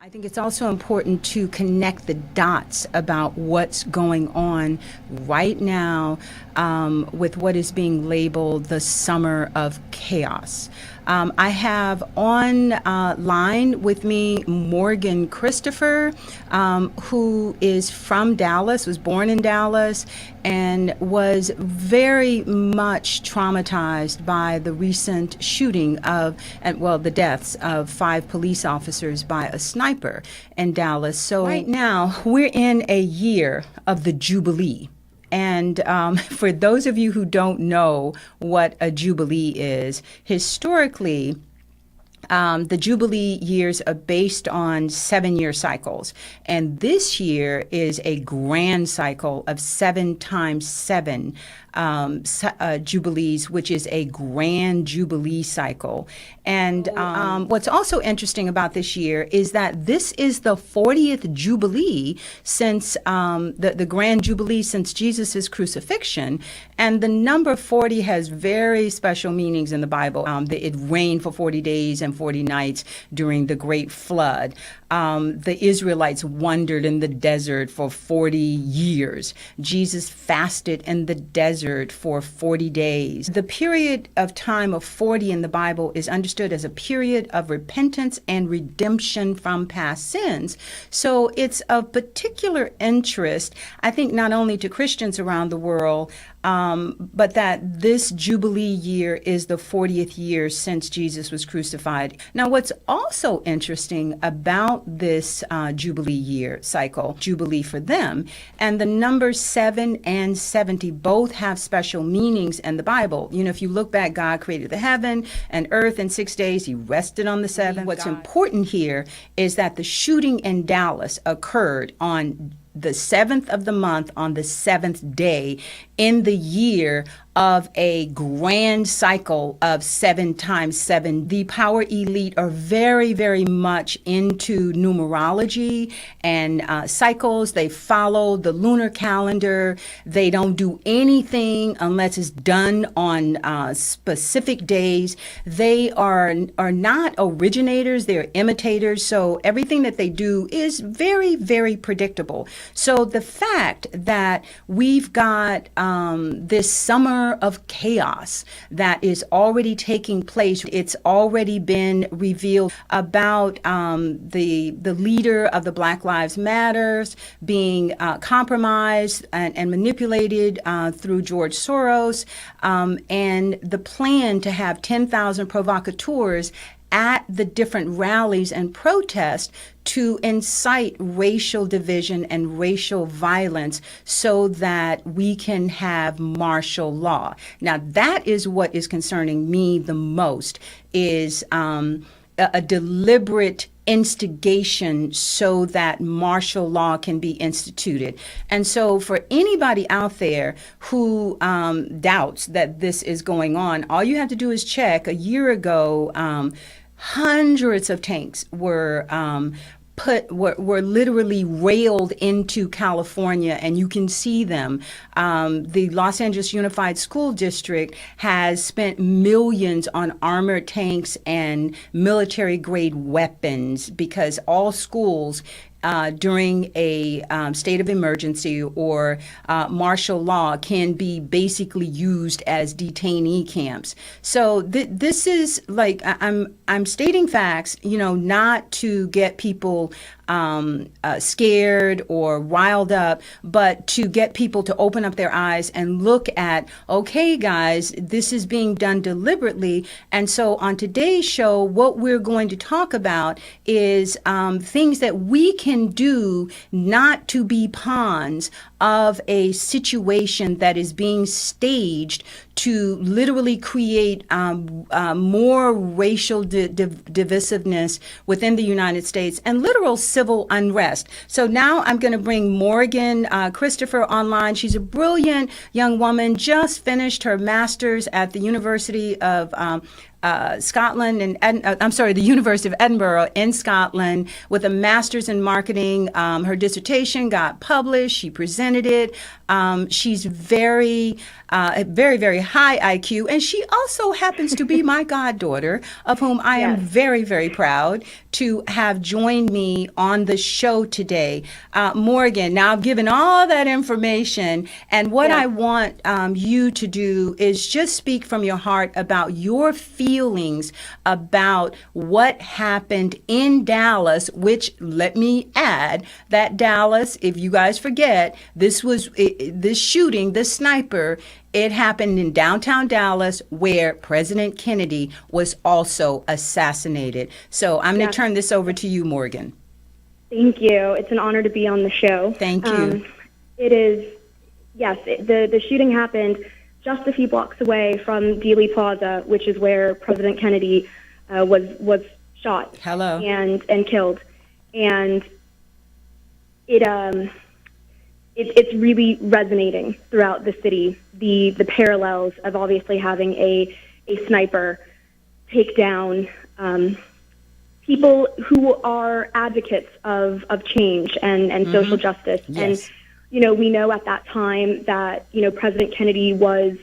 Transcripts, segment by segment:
I think it's also important to connect the dots about what's going on right now with what is being labeled the summer of chaos. I have online with me Morgan Christopher, who is from Dallas, was born in Dallas, and was very much traumatized by the recent shooting the deaths of 5 police officers by a sniper in Dallas. So right now, we're in a year of the Jubilee. And for those of you who don't know what a Jubilee is, historically, the Jubilee years are based on 7-year cycles. And this year is a grand cycle of 7 times 7 Jubilees, which is a Grand Jubilee cycle. And what's also interesting about this year is that this is the 40th Jubilee since the Grand Jubilee since Jesus' crucifixion. And the number 40 has very special meanings in the Bible. It rained for 40 days and 40 nights during the Great Flood. The Israelites wandered in the desert for 40 years. Jesus fasted in the desert for 40 days. The period of time of 40 in the Bible is understood as a period of repentance and redemption from past sins. So it's of particular interest, I think, not only to Christians around the world, but that this Jubilee year is the 40th year since Jesus was crucified. Now, what's also interesting about this Jubilee year cycle, Jubilee for them, and the numbers 7 and 70 both have special meanings in the Bible. You know, if you look back, God created the heaven and earth in 6 days. He rested on the 7th. What's important here is that the shooting in Dallas occurred on the 7th of the month on the 7th day in the year of a grand cycle of 7 times 7. The power elite are very, very much into numerology and cycles. They follow the lunar calendar. They don't do anything unless it's done on specific days. They are not originators, they're imitators. So everything that they do is very, very predictable. So the fact that we've got this summer of chaos that is already taking place, it's already been revealed about the leader of the Black Lives Matters being compromised and manipulated through George Soros, and the plan to have 10,000 provocateurs at the different rallies and protests to incite racial division and racial violence so that we can have martial law. Now, that is what is concerning me the most, is a deliberate instigation so that martial law can be instituted. And so for anybody out there who doubts that this is going on, all you have to do is check. A year ago, hundreds of tanks were literally railed into California, and you can see them. The Los Angeles Unified School District has spent millions on armored tanks and military-grade weapons because all schools during a state of emergency or martial law can be basically used as detainee camps. So this is like, I'm stating facts, not to get people scared or riled up, but to get people to open up their eyes and look at, okay, guys, this is being done deliberately. And so on today's show, what we're going to talk about is things that we can do not to be pawns of a situation that is being staged to literally create more racial divisiveness within the United States and literal civil unrest. So now I'm going to bring Morgan Christopher online. She's a brilliant young woman, just finished her master's at the University of Scotland the University of Edinburgh in Scotland with a master's in marketing. Her dissertation got published. She presented it. She's very, very high IQ, and she also happens to be my goddaughter, of whom I am very, very proud to have joined me on the show today. Morgan, now I've given all that information, and what I want you to do is just speak from your heart about your feelings about what happened in Dallas, which, let me add, that Dallas, if you guys forget, this shooting, this sniper, it happened in downtown Dallas, where President Kennedy was also assassinated. So I'm going to turn this over to you, Morgan. Thank you. It's an honor to be on the show. Thank you. It is, the shooting happened just a few blocks away from Dealey Plaza, which is where President Kennedy was shot. Hello. And killed. And it's really resonating throughout the city, the parallels of obviously having a sniper take down people who are advocates of change and social justice. Yes. And, we know at that time that, President Kennedy was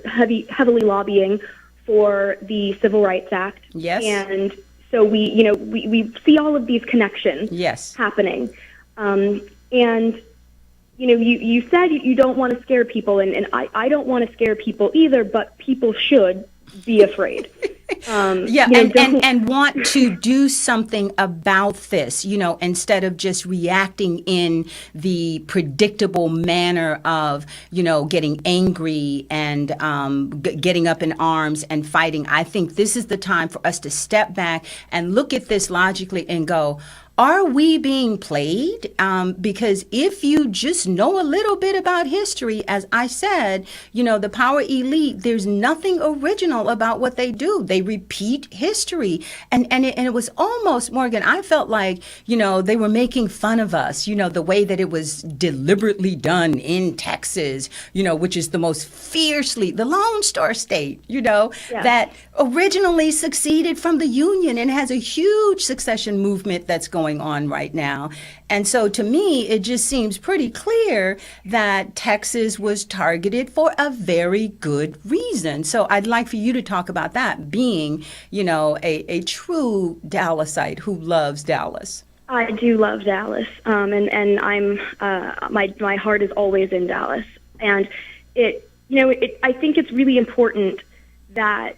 heavily lobbying for the Civil Rights Act. Yes. And so we see all of these connections happening. And you said you don't want to scare people, and I don't want to scare people either, but people should be afraid. And want to do something about this, instead of just reacting in the predictable manner of, getting angry and getting up in arms and fighting. I think this is the time for us to step back and look at this logically and go, are we being played? Because if you just know a little bit about history, as I said, the power elite, there's nothing original about what they do. They repeat history. And it was almost, Morgan, I felt like, they were making fun of us, the way that it was deliberately done in Texas, which is the most fiercely, the Lone Star State, that originally succeeded from the Union and has a huge succession movement that's going on right now. And so to me, it just seems pretty clear that Texas was targeted for a very good reason. So I'd like for you to talk about that, being, a true Dallasite who loves Dallas. I do love Dallas, and I'm my heart is always in Dallas. And I think it's really important that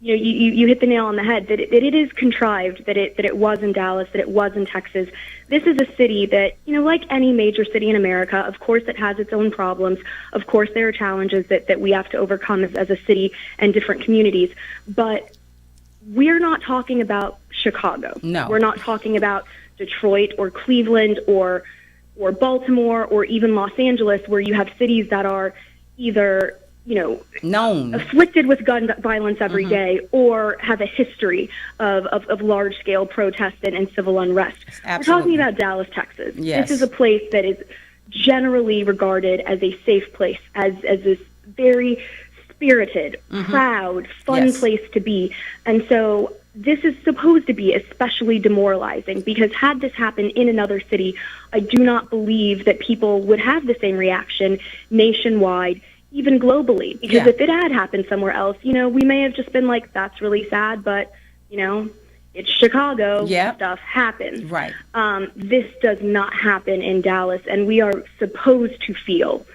you hit the nail on the head, that it is contrived, that it was in Dallas, that it was in Texas. This is a city that, like any major city in America, of course it has its own problems. Of course there are challenges that we have to overcome as a city and different communities. But we're not talking about Chicago. No. We're not talking about Detroit or Cleveland or Baltimore or even Los Angeles, where you have cities that are either known, afflicted with gun violence every day, or have a history of large-scale protest and civil unrest. Absolutely. We're talking about Dallas, Texas. Yes. This is a place that is generally regarded as a safe place, as this very spirited, proud, fun place to be. And so this is supposed to be especially demoralizing, because had this happened in another city, I do not believe that people would have the same reaction nationwide, even globally, because if it had happened somewhere else, we may have just been like, that's really sad, but, it's Chicago, stuff happens. Right. This does not happen in Dallas, and we are supposed to feel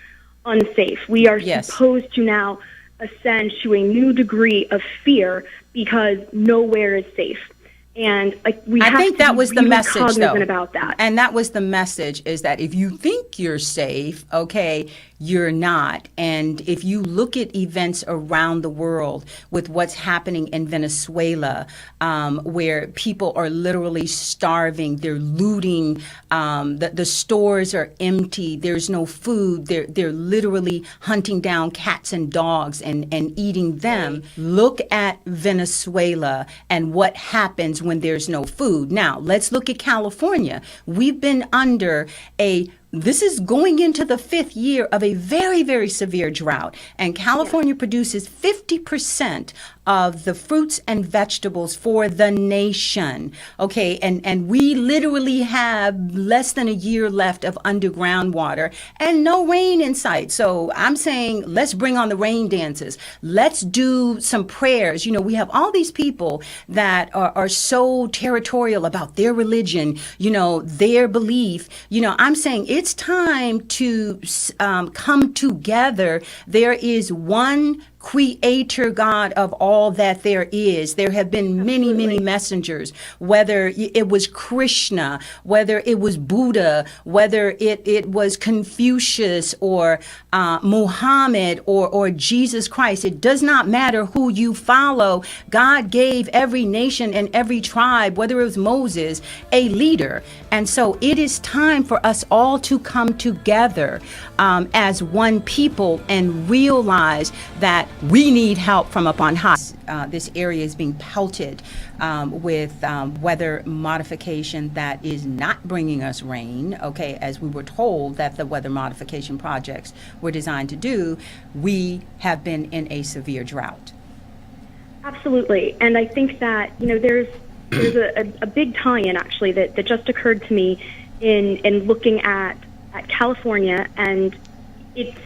unsafe. We are supposed to now ascend to a new degree of fear, because nowhere is safe. And I think that was the message, though, about that. And that was the message, is that if you think you're safe, you're not. And if you look at events around the world with what's happening in Venezuela, where people are literally starving, they're looting, the stores are empty, there's no food, they're literally hunting down cats and dogs and eating them. Look at Venezuela and what happens when there's no food. Now, let's look at California. We've been under this is going into the 5th year of a very, very severe drought. And California produces 50% of the fruits and vegetables for the nation. Okay, and we literally have less than a year left of underground water and no rain in sight. So I'm saying, let's bring on the rain dances. Let's do some prayers. You know, we have all these people that are so territorial about their religion, you know, their belief. You know, I'm saying it's time to come together. There is one creator God of all that there is. There have been many, many messengers, whether it was Krishna, whether it was Buddha, whether it was Confucius or Muhammad or Jesus Christ. It does not matter who you follow. God gave every nation and every tribe, whether it was Moses, a leader. And so it is time for us all to come together as one people and realize that we need help from up on high. This area is being pelted with weather modification that is not bringing us rain, okay, as we were told that the weather modification projects were designed to do. We have been in a severe drought. Absolutely. And I think that, you know, there's a big tie-in actually that just occurred to me in looking at California and its,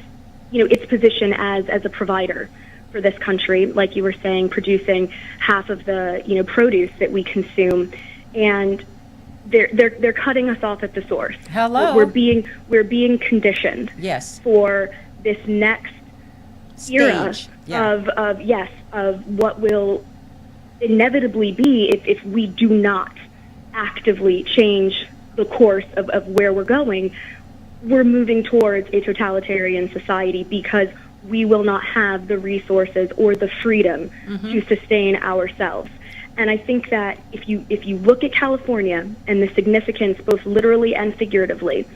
you know, its position as a provider for this country, like you were saying, producing half of the, you know, produce that we consume, and they're cutting us off at the source. Hello. We're being conditioned. Yes. For this next era Stage. Yeah. of what will inevitably be if we do not actively change the course of where we're going. We're moving towards a totalitarian society because we will not have the resources or the freedom to sustain ourselves. And I think that if you look at California and the significance, both literally and figuratively,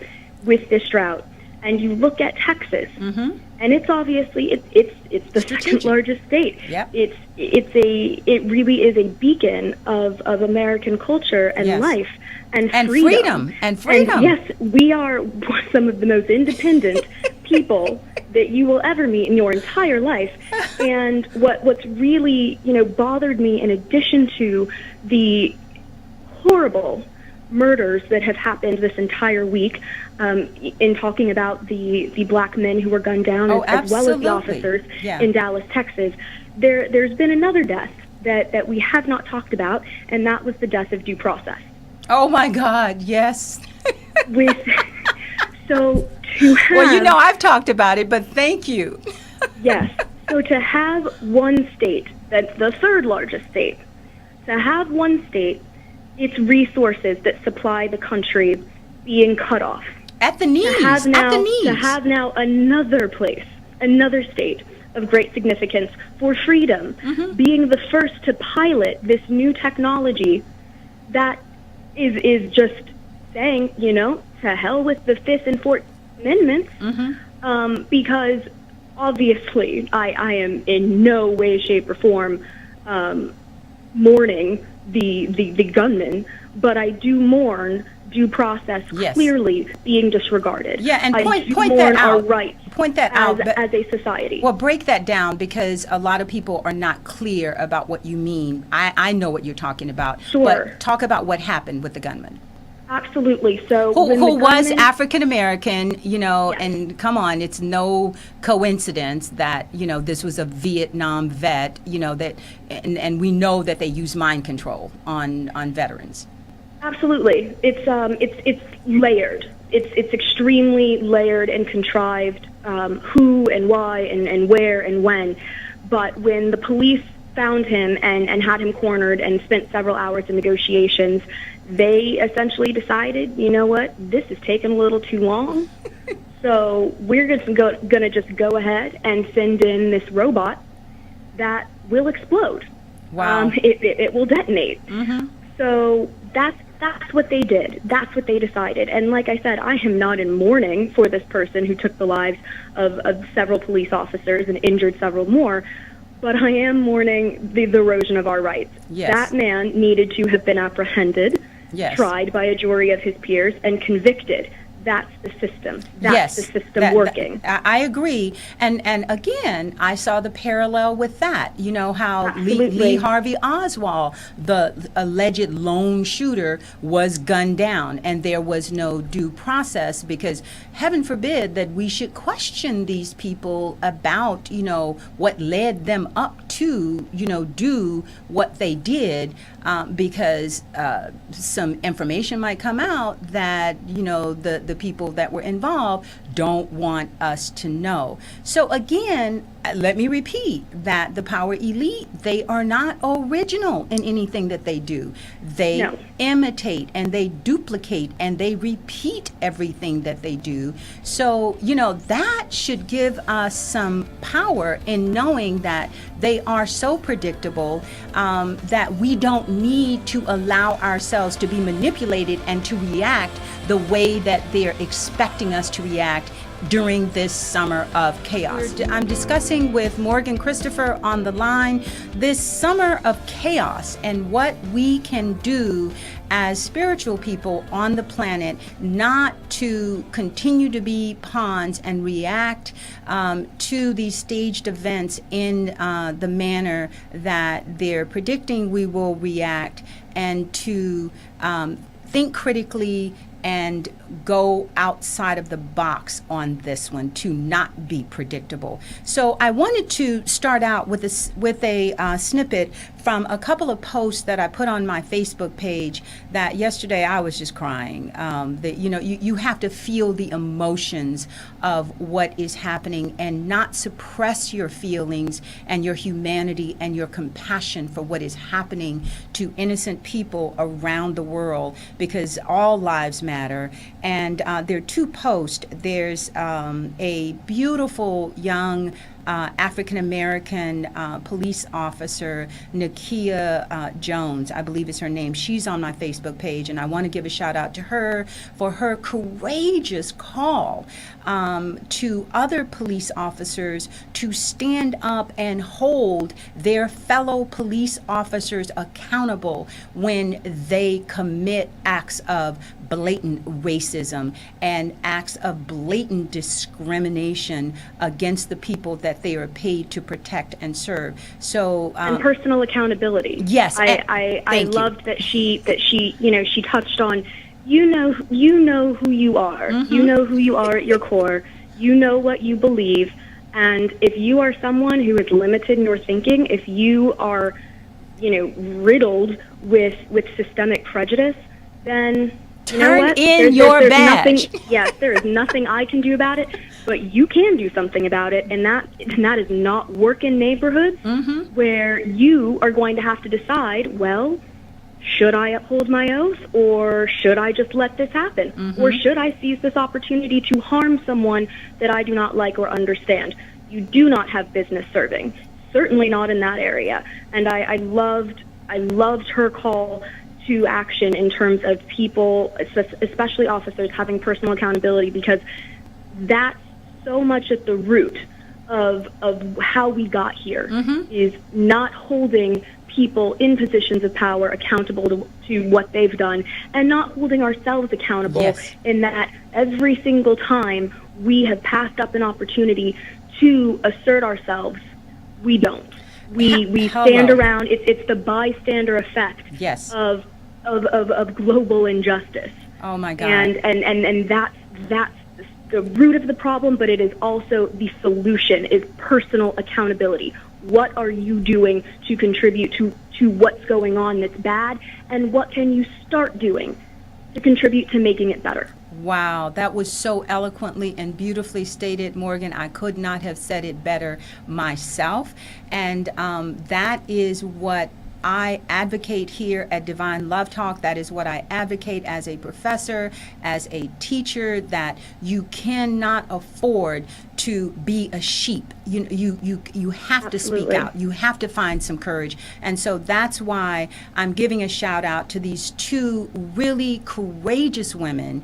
with this drought, and you look at Texas, and it's obviously it's the second largest state. Yep. It really is a beacon of American culture and life and freedom. And freedom. And yes, we are some of the most independent people that you will ever meet in your entire life. And what's really, you know, bothered me, in addition to the horrible murders that have happened this entire week, in talking about the black men who were gunned down, as well as the officers in Dallas, Texas, there's been another death that we have not talked about, and that was the death of due process. Oh my God, yes. So to have... Well, you know, I've talked about it, but thank you. Yes. So to have one state, that's the third largest state, to have one state, its resources that supply the country being cut off. At the knees. To have now another place, another state of great significance for freedom, being the first to pilot this new technology that is just saying, you know, to hell with the Fifth and 14th Amendments, because obviously I am in no way, shape, or form mourning the gunman, but I do mourn due process clearly being disregarded. Yeah, and point that out. Our rights point that out as a society. Well, break that down, because a lot of people are not clear about what you mean. I know what you're talking about. Sure. But talk about what happened with the gunman. Absolutely. So who was African American, you know, and come on, it's no coincidence that, you know, this was a Vietnam vet, you know, that and we know that they use mind control on veterans. Absolutely. It's layered. It's extremely layered and contrived, who and why and where and when. But when the police found him and had him cornered and spent several hours in negotiations, they essentially decided, you know what, this is taking a little too long, so we're gonna just go ahead and send in this robot that will explode. Wow. It will detonate. So that's what they did. That's what they decided. And like I said, I am not in mourning for this person who took the lives of several police officers and injured several more, but I am mourning the erosion of our rights. Yes. That man needed to have been apprehended, tried by a jury of his peers, and convicted. that's the system. That's Yes, the system working. I agree. And again, I saw the parallel with that. You know how Absolutely. Lee Harvey Oswald, the alleged lone shooter, was gunned down, and there was no due process, because heaven forbid that we should question these people about, you know, what led them up to, you know, do what they did, because some information might come out that, you know, the people that were involved don't want us to know. So again, let me repeat that the power elite, they are not original in anything that they do. They imitate and they duplicate and they repeat everything that they do. So, you know, that should give us some power in knowing that they are so predictable, that we don't need to allow ourselves to be manipulated and to react the way that they're expecting us to react during this summer of chaos. I'm discussing with Morgan Christopher on the line this summer of chaos and what we can do as spiritual people on the planet not to continue to be pawns and react to these staged events in the manner that they're predicting we will react, and to think critically and go outside of the box on this one, to not be predictable. So I wanted to start out with a snippet from a couple of posts that I put on my Facebook page that yesterday I was just crying. That, you know, you have to feel the emotions of what is happening and not suppress your feelings and your humanity and your compassion for what is happening to innocent people around the world, because all lives matter. And there are two posts. There's a beautiful young African-American police officer, Nakia Jones, I believe is her name. She's on my Facebook page, and I want to give a shout out to her for her courageous call to other police officers to stand up and hold their fellow police officers accountable when they commit acts of blatant racism and acts of blatant discrimination against the people that they are paid to protect and serve. So and personal accountability. Yes, I loved that she you know, she touched on, you know who you are. Mm-hmm. You know who you are at your core. You know what you believe. And if you are someone who is limited in your thinking, if you are, you know, riddled with systemic prejudice, then you know what? There's badge. Yes, there is nothing I can do about it, but you can do something about it, and that is not work in neighborhoods where you are going to have to decide, well, should I uphold my oath, or should I just let this happen? Or should I seize this opportunity to harm someone that I do not like or understand? You do not have business serving, certainly not in that area. And I loved her call to action in terms of people, especially officers, having personal accountability, because that's so much at the root of how we got here, is not holding people in positions of power accountable to what they've done, and not holding ourselves accountable in that every single time we have passed up an opportunity to assert ourselves, we don't. We stand around. It's the bystander effect of global injustice. Oh my God! And that's the root of the problem, but it is also the solution, is personal accountability. What are you doing to contribute to what's going on that's bad, and what can you start doing to contribute to making it better? Wow, that was so eloquently and beautifully stated, Morgan. I could not have said it better myself. And that is what I advocate here at Divine Love Talk. That is what I advocate as a professor, as a teacher, that you cannot afford to be a sheep. You have to speak Absolutely. out. You have to find some courage. And so that's why I'm giving a shout out to these two really courageous women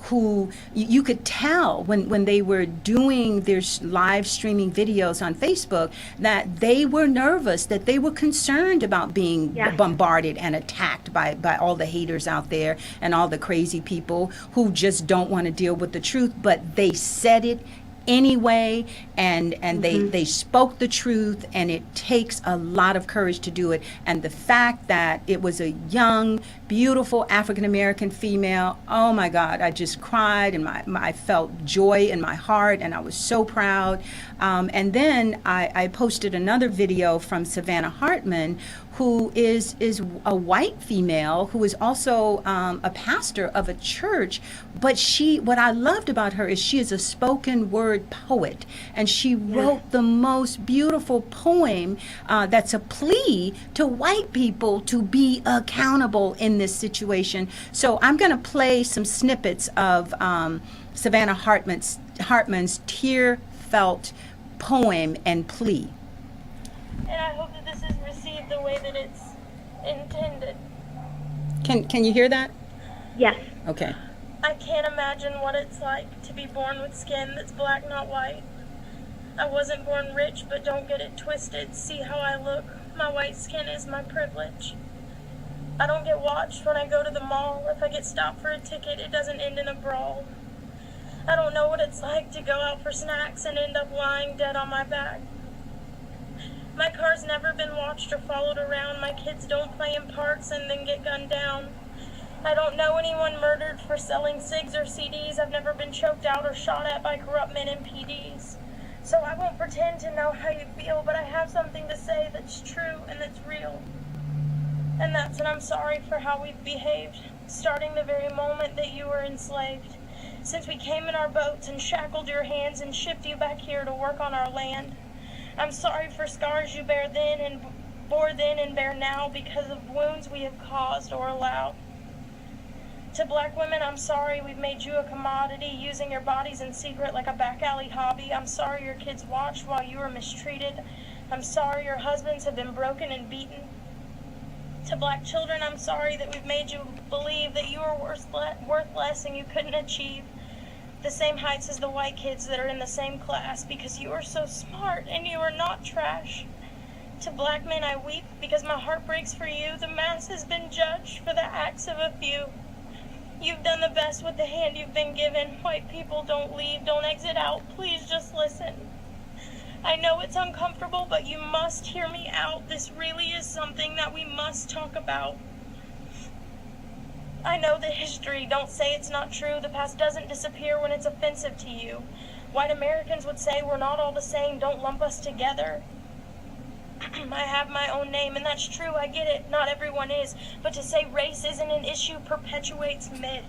who you could tell when they were doing their live streaming videos on Facebook that they were nervous, that they were concerned about being Yes. bombarded and attacked by all the haters out there and all the crazy people who just don't want to deal with the truth, but they said it anyway, and they spoke the truth, and it takes a lot of courage to do it. And the fact that it was a young, beautiful African American female, oh my God, I just cried, and I felt joy in my heart, and I was so proud. And then I posted another video from Savannah Hartman, who is a white female who is also a pastor of a church. But what I loved about her is she is a spoken word poet, and she wrote the most beautiful poem that's a plea to white people to be accountable in this situation. So I'm going to play some snippets of Savannah Hartman's tear-felt poem and plea. And I hope that this is received the way that it's intended. Can you hear that? Yes. Okay. I can't imagine what it's like to be born with skin that's black, not white. I wasn't born rich, but don't get it twisted. See how I look. My white skin is my privilege. I don't get watched when I go to the mall. If I get stopped for a ticket, it doesn't end in a brawl. I don't know what it's like to go out for snacks and end up lying dead on my back. My car's never been watched or followed around. My kids don't play in parks and then get gunned down. I don't know anyone murdered for selling cigs or CDs. I've never been choked out or shot at by corrupt men in PDs. So I won't pretend to know how you feel, but I have something to say that's true and that's real. And that's that I'm sorry for how we've behaved, starting the very moment that you were enslaved. Since we came in our boats and shackled your hands and shipped you back here to work on our land. I'm sorry for scars you bear then and bore then and bear now because of wounds we have caused or allowed. To black women, I'm sorry we've made you a commodity, using your bodies in secret like a back alley hobby. I'm sorry your kids watched while you were mistreated. I'm sorry your husbands have been broken and beaten. To black children, I'm sorry that we've made you believe that you were worth less and you couldn't achieve the same heights as the white kids that are in the same class because you are so smart and you are not trash. To black men, I weep because my heart breaks for you. The mass has been judged for the acts of a few. You've done the best with the hand you've been given. White people, don't leave, don't exit out. Please just listen. I know it's uncomfortable, but you must hear me out. This really is something that we must talk about. I know the history. Don't say it's not true. The past doesn't disappear when it's offensive to you. White Americans would say we're not all the same. Don't lump us together. I have my own name, and that's true. I get it. Not everyone is. But to say race isn't an issue perpetuates myth.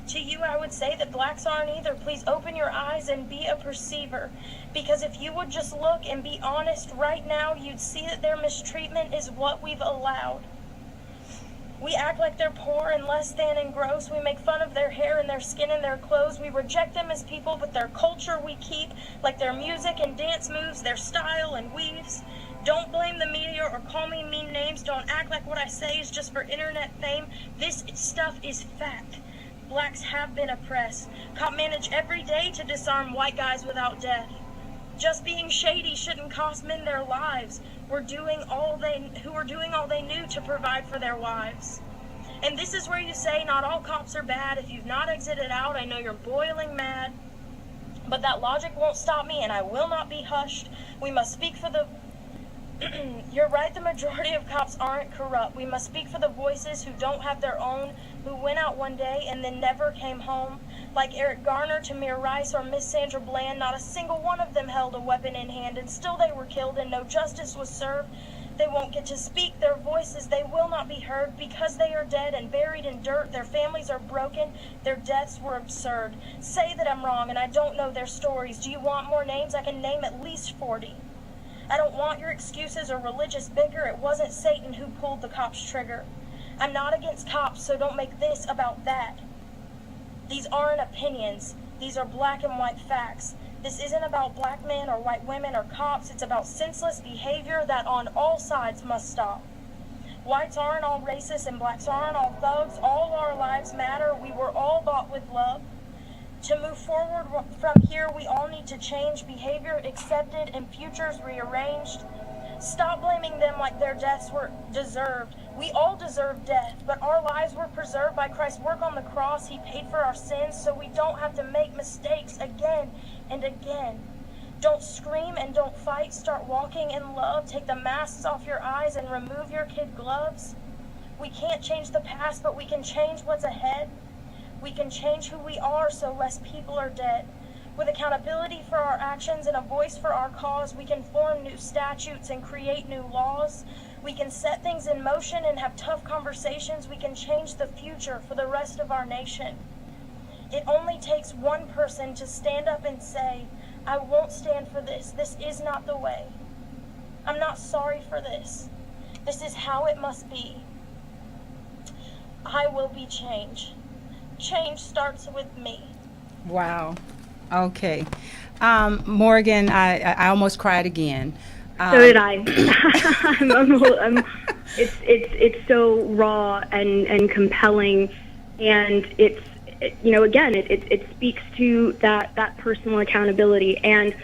To you, I would say that blacks aren't either. Please open your eyes and be a perceiver. Because if you would just look and be honest right now, you'd see that their mistreatment is what we've allowed. We act like they're poor and less than and gross. We make fun of their hair and their skin and their clothes. We reject them as people, but their culture we keep, like their music and dance moves, their style and weaves. Don't blame the media or call me mean names. Don't act like what I say is just for internet fame. This stuff is fact. Blacks have been oppressed. Cop manage every day to disarm white guys without death. Just being shady shouldn't cost men their lives. Who are doing all they knew to provide for their wives. And this is where you say not all cops are bad. If you've not exited out, I know you're boiling mad. But that logic won't stop me, and I will not be hushed. We must speak for the... You're right, the majority of cops aren't corrupt. We must speak for the voices who don't have their own, who went out one day and then never came home. Like Eric Garner, Tamir Rice, or Miss Sandra Bland, not a single one of them held a weapon in hand, and still they were killed and no justice was served. They won't get to speak their voices. They will not be heard because they are dead and buried in dirt. Their families are broken. Their deaths were absurd. Say that I'm wrong and I don't know their stories. Do you want more names? I can name at least 40. I don't want your excuses or religious bicker. It wasn't Satan who pulled the cop's trigger. I'm not against cops, so don't make this about that. These aren't opinions. These are black and white facts. This isn't about black men or white women or cops. It's about senseless behavior that on all sides must stop. Whites aren't all racist and blacks aren't all thugs. All our lives matter. We were all bought with love. To move forward from here, we all need to change behavior, accepted, and futures rearranged. Stop blaming them like their deaths were deserved. We all deserve death, but our lives were preserved by Christ's work on the cross. He paid for our sins so we don't have to make mistakes again and again. Don't scream and don't fight. Start walking in love. Take the masks off your eyes and remove your kid gloves. We can't change the past, but we can change what's ahead. We can change who we are so less people are dead. With accountability for our actions and a voice for our cause, we can form new statutes and create new laws. We can set things in motion and have tough conversations. We can change the future for the rest of our nation. It only takes one person to stand up and say, I won't stand for this. This is not the way. I'm not sorry for this. This is how it must be. I will be change. Change starts with me. Wow. Okay. Morgan, I almost cried again. So did I. It's so raw and compelling, and it speaks to that personal accountability. And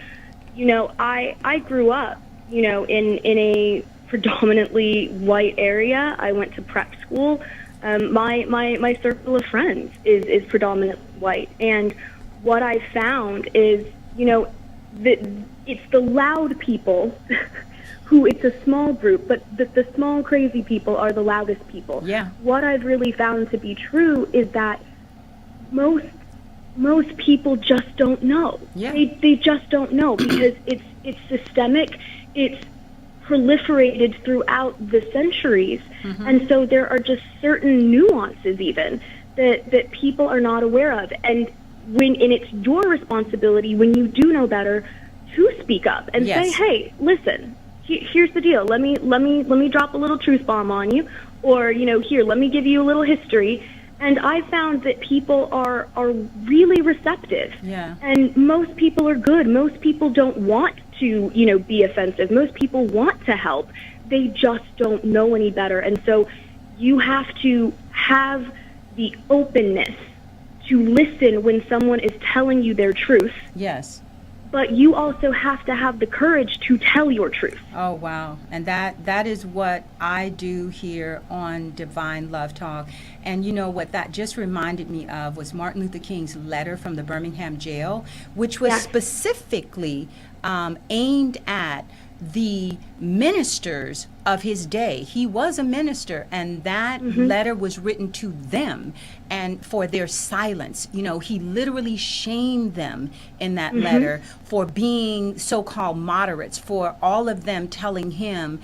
I grew up in a predominantly white area. I went to prep school. My circle of friends is predominantly white, and what I found is, it's the loud people who, it's a small group, but the small crazy people are the loudest people. Yeah. What I've really found to be true is that most people just don't know. Yeah. They just don't know because it's systemic. It's proliferated throughout the centuries. Mm-hmm. And so there are just certain nuances even that people are not aware of. And it's your responsibility when you do know better to speak up and Yes. say, hey, listen, here's the deal. Let me drop a little truth bomb on you, or here, let me give you a little history. And I found that people are really receptive. Yeah. And most people are good. Most people don't want to be offensive. Most people want to help. They just don't know any better. And so you have to have the openness to listen when someone is telling you their truth. Yes. But you also have to have the courage to tell your truth. Oh, wow. And that is what I do here on Divine Love Talk. And what that just reminded me of was Martin Luther King's letter from the Birmingham jail, which was specifically aimed at the ministers of his day. He was a minister, and that letter was written to them and for their silence. He literally shamed them in that letter for being so-called moderates, for all of them telling him,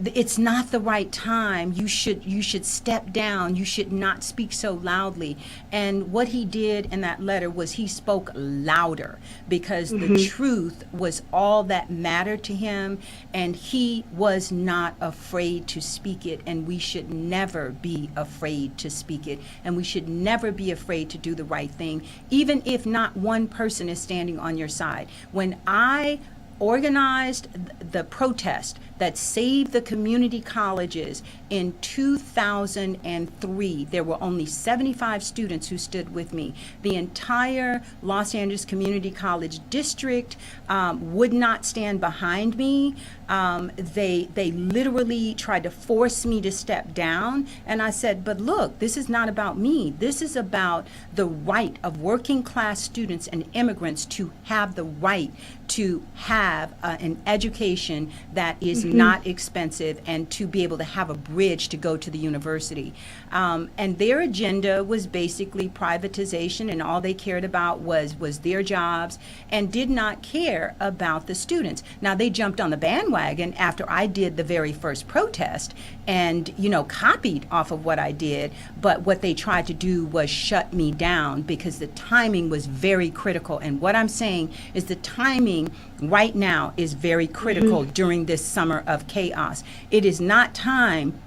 it's not the right time. You should step down. You should not speak so loudly. And what he did in that letter was he spoke louder because the truth was all that mattered to him, and he was not afraid to speak it. And we should never be afraid to speak it, and we should never be afraid to do the right thing, even if not one person is standing on your side. When I organized the protest that saved the community colleges in 2003, there were only 75 students who stood with me. The entire Los Angeles Community College district would not stand behind me. They literally tried to force me to step down. And I said, but look, this is not about me. This is about the right of working class students and immigrants to have the right to have an education that is not expensive, and to be able to have a bridge to go to the university. And their agenda was basically privatization, and all they cared about was their jobs, and did not care about the students. Now, they jumped on the bandwagon after I did the very first protest and copied off of what I did, but what they tried to do was shut me down because the timing was very critical. And what I'm saying is the timing right now is very critical during this summer of chaos. It is not time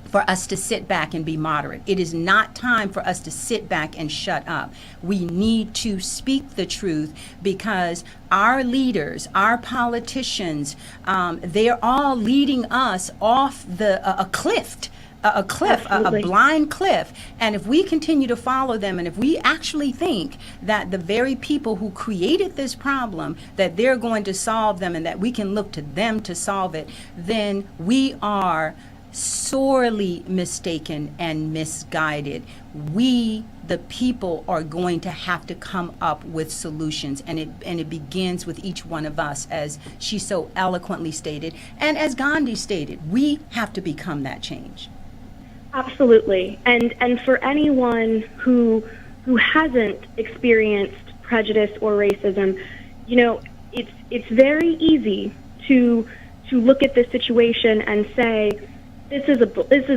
for us to sit back and be moderate. It is not time for us to sit back and shut up. We need to speak the truth, because our leaders, our politicians, they're all leading us off a cliff. A blind cliff. And if we continue to follow them, and if we actually think that the very people who created this problem, that they're going to solve them and that we can look to them to solve it, then we are sorely mistaken and misguided. We, the people, are going to have to come up with solutions, and it begins with each one of us, as she so eloquently stated, and as Gandhi stated, we have to become that change. Absolutely. And for anyone who hasn't experienced prejudice or racism, it's very easy to look at this situation and say, this is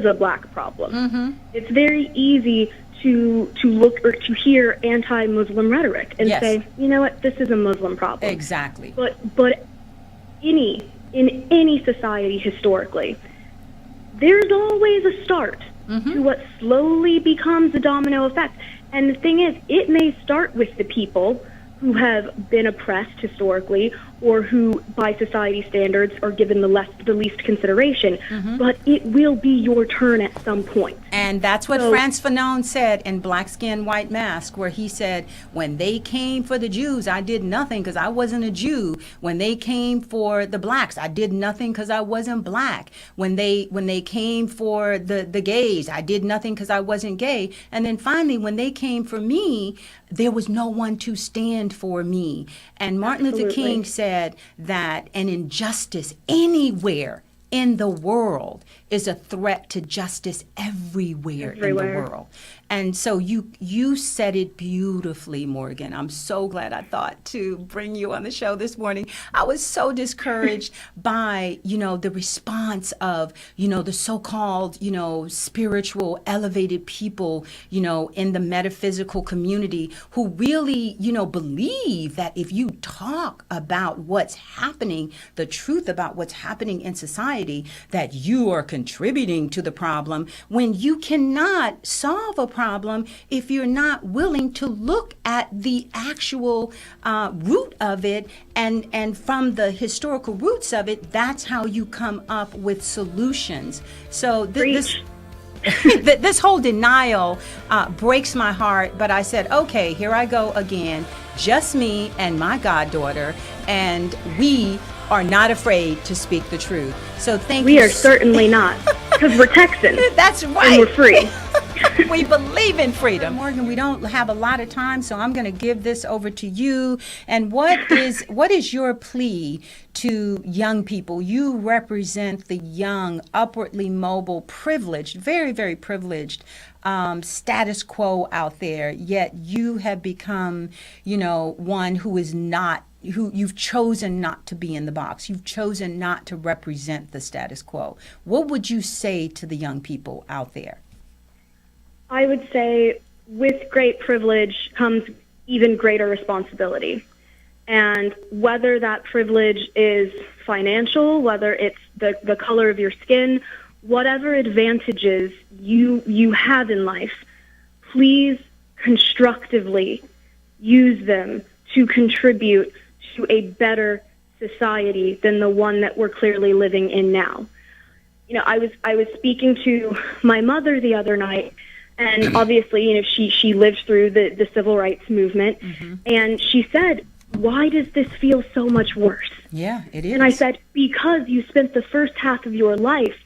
a black problem. Mm-hmm. It's very easy to look or to hear anti-Muslim rhetoric and say, you know what, this is a Muslim problem. Exactly. But in any society historically, there's always a start to what slowly becomes a domino effect. And the thing is, it may start with the people who have been oppressed historically, or who, by society standards, are given the least consideration. But it will be your turn at some point. And that's what Frantz Fanon said in Black Skin, White Mask, where he said, when they came for the Jews, I did nothing because I wasn't a Jew. When they came for the blacks, I did nothing because I wasn't black. When they came for the gays, I did nothing because I wasn't gay. And then finally, when they came for me, there was no one to stand for me. And Martin Luther King said that an injustice anywhere in the world is a threat to justice everywhere in the world. And so you said it beautifully, Morgan. I'm so glad I thought to bring you on the show this morning. I was so discouraged by, the response of, the so-called, spiritual, elevated people, in the metaphysical community who really, believe that if you talk about what's happening, the truth about what's happening in society, that you are contributing to the problem, when you cannot solve a problem if you're not willing to look at the actual root of it, and from the historical roots of it, that's how you come up with solutions. So this whole denial breaks my heart, but I said, okay, here I go again, just me and my goddaughter, and we are not afraid to speak the truth. So thank you. We are certainly not, because we're Texans. That's right. And we're free. We believe in freedom. Morgan, we don't have a lot of time, so I'm going to give this over to you. And what is your plea to young people? You represent the young, upwardly mobile, privileged, very, very privileged status quo out there, yet you have become, one who is not, who you've chosen not to be in the box. You've chosen not to represent the status quo. What would you say to the young people out there? I would say with great privilege comes even greater responsibility. And whether that privilege is financial, whether it's the color of your skin, whatever advantages you have in life, please constructively use them to contribute to a better society than the one that we're clearly living in now. I was speaking to my mother the other night, and obviously, she lived through the civil rights movement, and she said, why does this feel so much worse? Yeah, it is. And I said, because you spent the first half of your life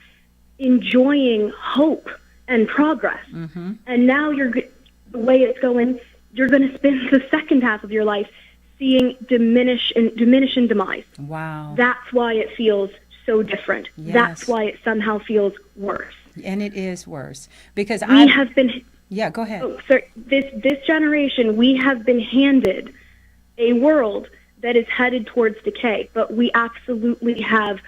enjoying hope and progress, and now the way it's going, you're going to spend the second half of your life seeing diminish and demise. Wow. That's why it feels so different. Yes. That's why it somehow feels worse. And it is worse because we have been. Yeah, go ahead. Oh, sorry. This generation, we have been handed a world that is headed towards decay, but we absolutely have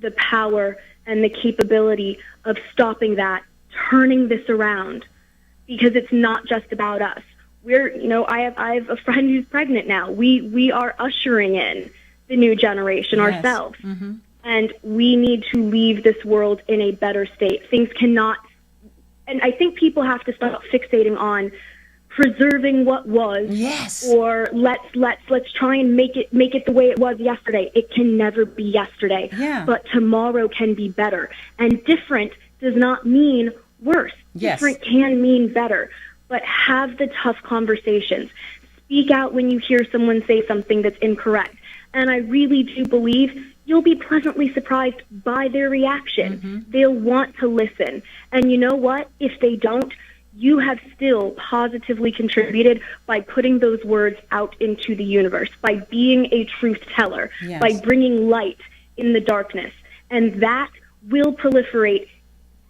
the power and the capability of stopping that, turning this around, because it's not just about us. I have a friend who's pregnant now. We are ushering in the new generation ourselves. And we need to leave this world in a better state. Things cannot and I think people have to stop fixating on preserving what was, Yes. or let's try and make it the way it was yesterday. It can never be yesterday, Yeah. but tomorrow can be better. And different does not mean worse. Yes. Different can mean better. But have the tough conversations. Speak out when you hear someone say something that's incorrect. And I really do believe you'll be pleasantly surprised by their reaction. They'll want to listen. And you know what? If they don't, you have still positively contributed by putting those words out into the universe, by being a truth teller, Yes. by bringing light in the darkness. And that will proliferate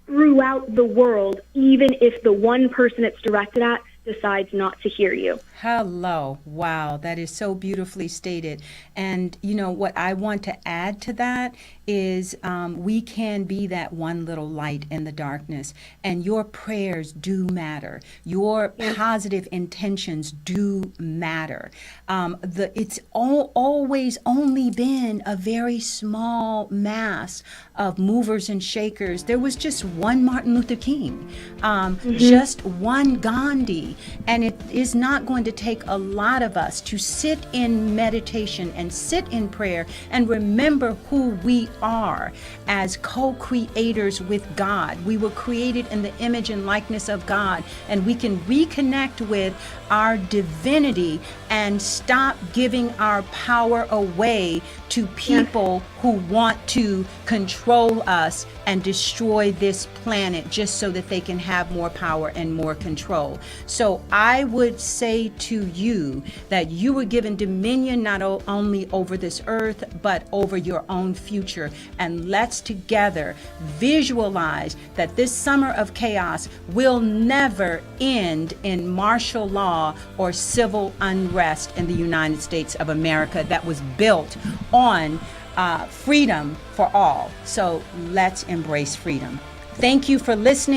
throughout the world, even if the one person it's directed at decides not to hear you. Hello. Wow, that is so beautifully stated. And you know what I want to add to that is we can be that one little light in the darkness, and your prayers do matter. Your positive intentions do matter. It's always only been a very small mass of movers and shakers. There was just one Martin Luther King, just one Gandhi. And it is not going to take a lot of us to sit in meditation and sit in prayer and remember who we are as co-creators with God. We were created in the image and likeness of God, and we can reconnect with our divinity and stop giving our power away to people who want to control us and destroy this planet just so that they can have more power and more control. So I would say to you that you were given dominion not only over this earth, but over your own future. And let's together visualize that this summer of chaos will never end in martial law or civil unrest in the United States of America that was built on freedom for all. So let's embrace freedom. Thank you for listening.